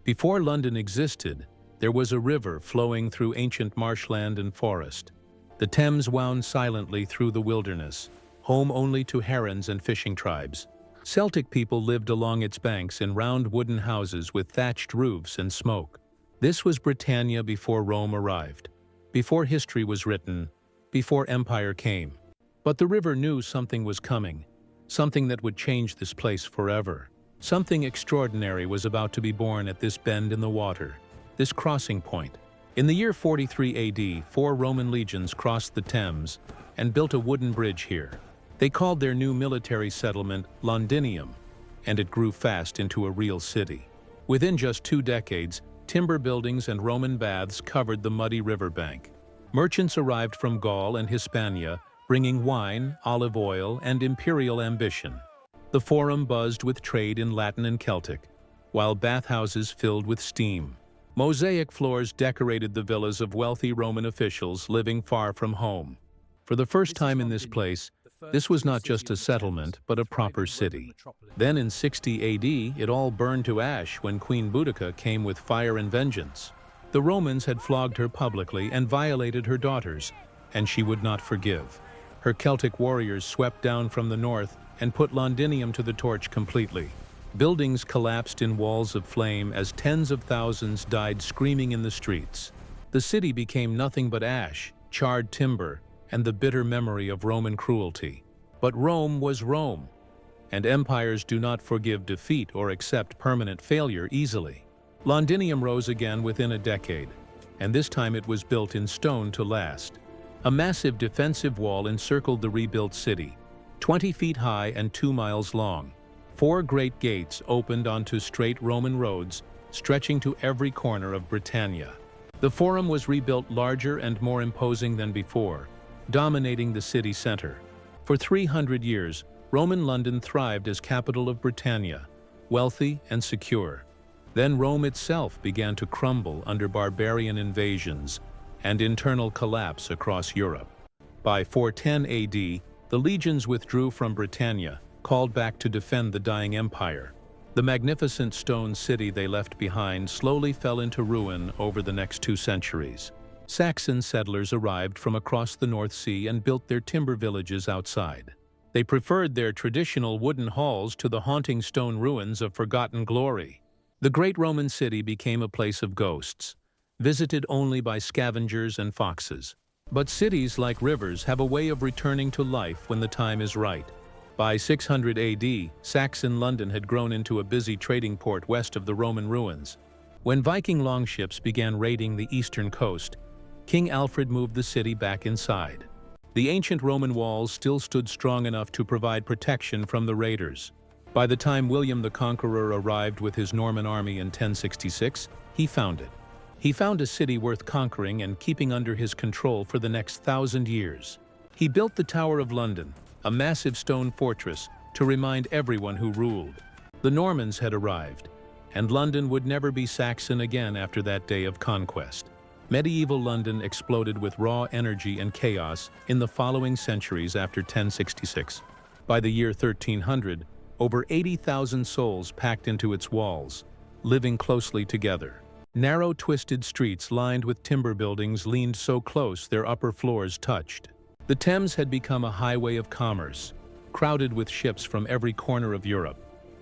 Before London existed, there was a river flowing through ancient marshland and forest. The Thames wound silently through the wilderness, home only to herons and fishing tribes. Celtic people lived along its banks in round wooden houses with thatched roofs and smoke. This was Britannia before Rome arrived, before history was written, before empire came. But the river knew something was coming, something that would change this place forever. Something extraordinary was about to be born at this bend in the water, this crossing point. In the year 43 AD, 4 Roman legions crossed the Thames and built a wooden bridge here. They called their new military settlement Londinium, and it grew fast into a real city. Within just 2 decades, timber buildings and Roman baths covered the muddy riverbank. Merchants arrived from Gaul and Hispania, bringing wine, olive oil, and imperial ambition. The Forum buzzed with trade in Latin and Celtic, while bathhouses filled with steam. Mosaic floors decorated the villas of wealthy Roman officials living far from home. For the first time in this place, this was not just a settlement, but a proper city. Then in 60 AD, it all burned to ash when Queen Boudica came with fire and vengeance. The Romans had flogged her publicly and violated her daughters, and she would not forgive. Her Celtic warriors swept down from the north and put Londinium to the torch completely. Buildings collapsed in walls of flame as tens of thousands died screaming in the streets. The city became nothing but ash, charred timber, and the bitter memory of Roman cruelty. But Rome was Rome, and empires do not forgive defeat or accept permanent failure easily. Londinium rose again within a decade, and this time it was built in stone to last. A massive defensive wall encircled the rebuilt city, 20 feet high and 2 miles long. 4 great gates opened onto straight Roman roads, stretching to every corner of Britannia. The Forum was rebuilt larger and more imposing than before, dominating the city center. For 300 years, Roman London thrived as capital of Britannia, wealthy and secure. Then Rome itself began to crumble under barbarian invasions and internal collapse across Europe. By 410 AD, the legions withdrew from Britannia, called back to defend the dying empire. The magnificent stone city they left behind slowly fell into ruin over the next 2 centuries. Saxon settlers arrived from across the North Sea and built their timber villages outside. They preferred their traditional wooden halls to the haunting stone ruins of forgotten glory. The great Roman city became a place of ghosts, visited only by scavengers and foxes. But cities, like rivers, have a way of returning to life when the time is right. By 600 AD, Saxon London had grown into a busy trading port west of the Roman ruins. When Viking longships began raiding the eastern coast, King Alfred moved the city back inside. The ancient Roman walls still stood strong enough to provide protection from the raiders. By the time William the Conqueror arrived with his Norman army in 1066, he found it. He found a city worth conquering and keeping under his control for the next 1,000 years. He built the Tower of London, a massive stone fortress, to remind everyone who ruled. The Normans had arrived, and London would never be Saxon again after that day of conquest. Medieval London exploded with raw energy and chaos in the following centuries after 1066. By the year 1300, over 80,000 souls packed into its walls, living closely together. Narrow, twisted streets lined with timber buildings leaned so close their upper floors touched. The Thames had become a highway of commerce, crowded with ships from every corner of Europe.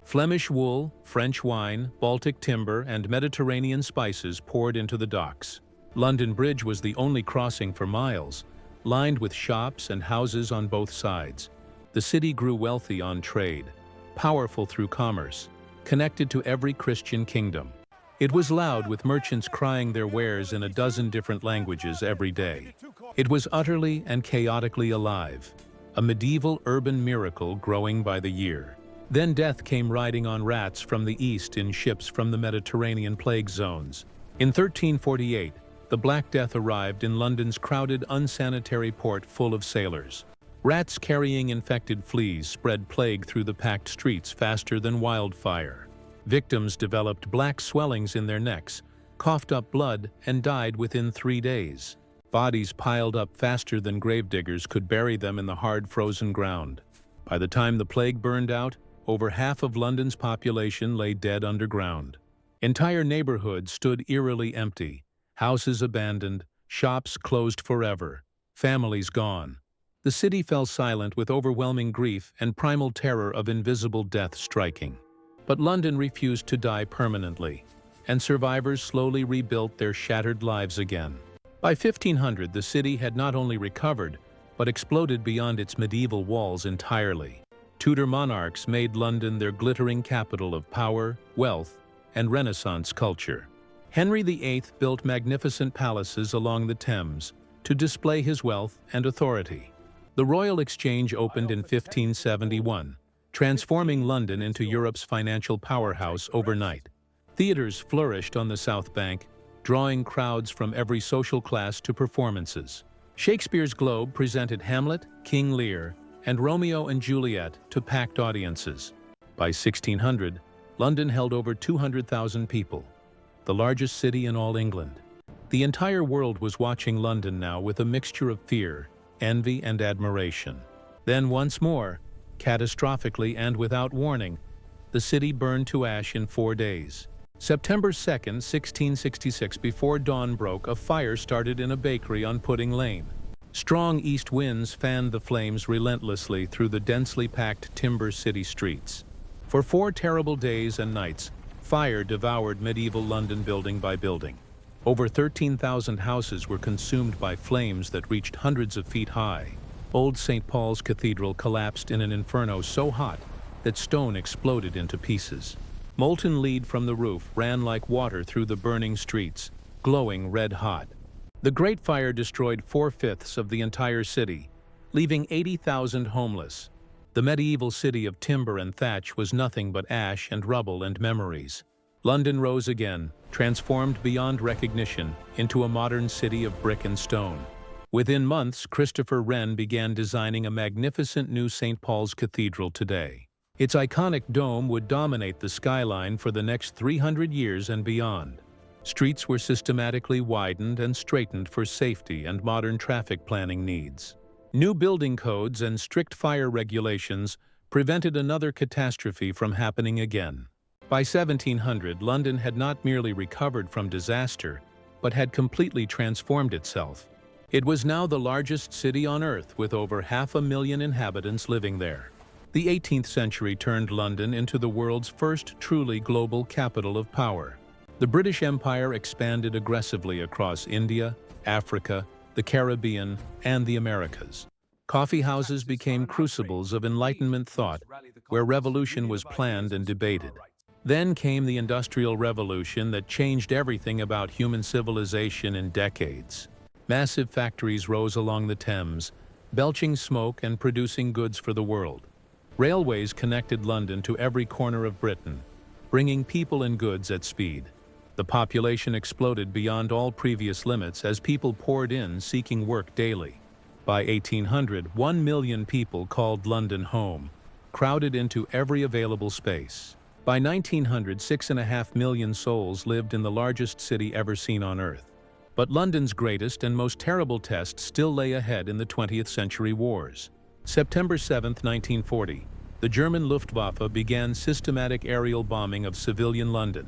Flemish wool, French wine, Baltic timber, and Mediterranean spices poured into the docks. London Bridge was the only crossing for miles, lined with shops and houses on both sides. The city grew wealthy on trade, powerful through commerce, connected to every Christian kingdom. It was loud with merchants crying their wares in a dozen different languages every day. It was utterly and chaotically alive, a medieval urban miracle growing by the year. Then death came riding on rats from the east in ships from the Mediterranean plague zones. In 1348, the Black Death arrived in London's crowded, unsanitary port full of sailors. Rats carrying infected fleas spread plague through the packed streets faster than wildfire. Victims developed black swellings in their necks, coughed up blood, and died within 3 days. Bodies piled up faster than gravediggers could bury them in the hard frozen ground. By the time the plague burned out, over half of London's population lay dead underground. Entire neighborhoods stood eerily empty, houses abandoned, shops closed forever, families gone. The city fell silent with overwhelming grief and primal terror of invisible death striking. But London refused to die permanently, and survivors slowly rebuilt their shattered lives again. By 1500, the city had not only recovered, but exploded beyond its medieval walls entirely. Tudor monarchs made London their glittering capital of power, wealth, and Renaissance culture. Henry VIII built magnificent palaces along the Thames to display his wealth and authority. The Royal Exchange opened in 1571, transforming London into Europe's financial powerhouse overnight. Theaters flourished on the South Bank, drawing crowds from every social class to performances. Shakespeare's Globe presented Hamlet, King Lear, and Romeo and Juliet to packed audiences. By 1600, London held over 200,000 people, the largest city in all England. The entire world was watching London now with a mixture of fear, envy, and admiration. Then once more, catastrophically and without warning, the city burned to ash in 4 days. September 2, 1666, before dawn broke, a fire started in a bakery on Pudding Lane. Strong east winds fanned the flames relentlessly through the densely packed timber city streets. For 4 terrible days and nights, fire devoured medieval London building by building. Over 13,000 houses were consumed by flames that reached hundreds of feet high. Old St. Paul's Cathedral collapsed in an inferno so hot that stone exploded into pieces. Molten lead from the roof ran like water through the burning streets, glowing red hot. The Great Fire destroyed 4/5 of the entire city, leaving 80,000 homeless. The medieval city of timber and thatch was nothing but ash and rubble and memories. London rose again, transformed beyond recognition into a modern city of brick and stone. Within months, Christopher Wren began designing a magnificent new St. Paul's Cathedral today. Its iconic dome would dominate the skyline for the next 300 years and beyond. Streets were systematically widened and straightened for safety and modern traffic planning needs. New building codes and strict fire regulations prevented another catastrophe from happening again. By 1700, London had not merely recovered from disaster, but had completely transformed itself. It was now the largest city on Earth, with over 500,000 inhabitants living there. The 18th century turned London into the world's first truly global capital of power. The British Empire expanded aggressively across India, Africa, the Caribbean, and the Americas. Coffee houses became crucibles of Enlightenment thought, where revolution was planned and debated. Then came the Industrial Revolution that changed everything about human civilization in decades. Massive factories rose along the Thames, belching smoke and producing goods for the world. Railways connected London to every corner of Britain, bringing people and goods at speed. The population exploded beyond all previous limits as people poured in seeking work daily. By 1800, 1 million people called London home, crowded into every available space. By 1900, 6.5 million souls lived in the largest city ever seen on Earth. But London's greatest and most terrible test still lay ahead in the 20th century wars. September 7, 1940, the German Luftwaffe began systematic aerial bombing of civilian London.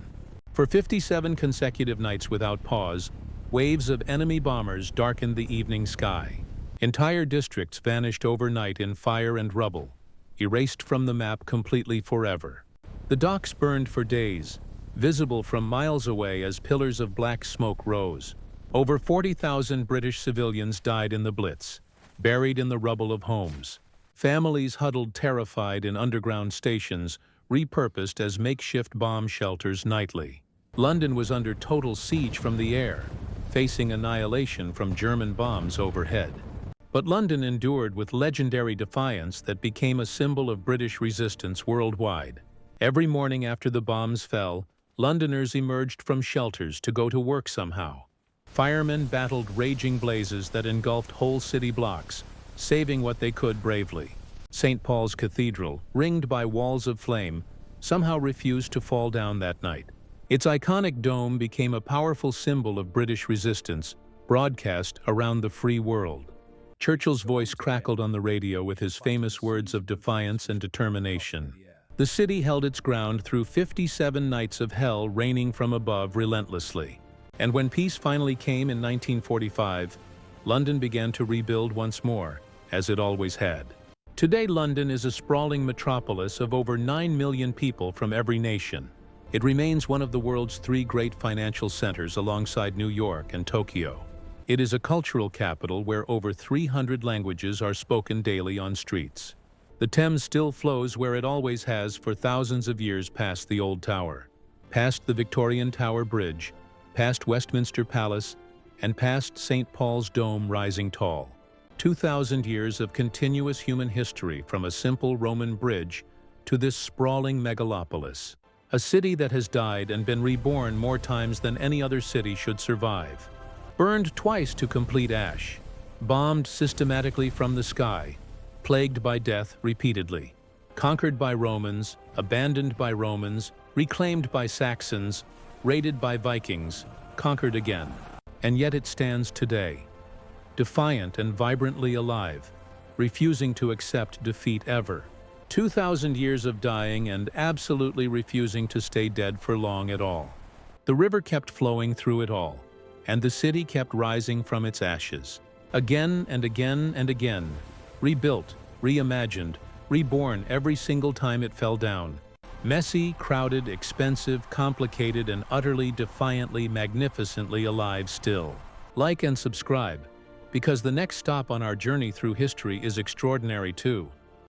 For 57 consecutive nights without pause, waves of enemy bombers darkened the evening sky. Entire districts vanished overnight in fire and rubble, erased from the map completely forever. The docks burned for days, visible from miles away as pillars of black smoke rose. Over 40,000 British civilians died in the Blitz, buried in the rubble of homes. Families huddled terrified in underground stations, repurposed as makeshift bomb shelters nightly. London was under total siege from the air, facing annihilation from German bombs overhead. But London endured with legendary defiance that became a symbol of British resistance worldwide. Every morning after the bombs fell, Londoners emerged from shelters to go to work somehow. Firemen battled raging blazes that engulfed whole city blocks, saving what they could bravely. St. Paul's Cathedral, ringed by walls of flame, somehow refused to fall down that night. Its iconic dome became a powerful symbol of British resistance, broadcast around the free world. Churchill's voice crackled on the radio with his famous words of defiance and determination. The city held its ground through 57 nights of hell raining from above relentlessly. And when peace finally came in 1945, London began to rebuild once more, as it always had. Today, London is a sprawling metropolis of over 9 million people from every nation. It remains one of the world's 3 great financial centers alongside New York and Tokyo. It is a cultural capital where over 300 languages are spoken daily on streets. The Thames still flows where it always has for thousands of years past the Old Tower, past the Victorian Tower Bridge, past Westminster Palace, and past St. Paul's Dome rising tall. 2,000 years of continuous human history from a simple Roman bridge to this sprawling megalopolis. A city that has died and been reborn more times than any other city should survive. Burned twice to complete ash, bombed systematically from the sky, plagued by death repeatedly, conquered by Romans, abandoned by Romans, reclaimed by Saxons, raided by Vikings, conquered again. And yet it stands today, defiant and vibrantly alive, refusing to accept defeat ever. 2,000 years of dying and absolutely refusing to stay dead for long at all. The river kept flowing through it all, and the city kept rising from its ashes. Again and again and again, rebuilt, reimagined, reborn every single time it fell down. Messy, crowded, expensive, complicated, and utterly, defiantly, magnificently alive still. Like and subscribe, because the next stop on our journey through history is extraordinary too.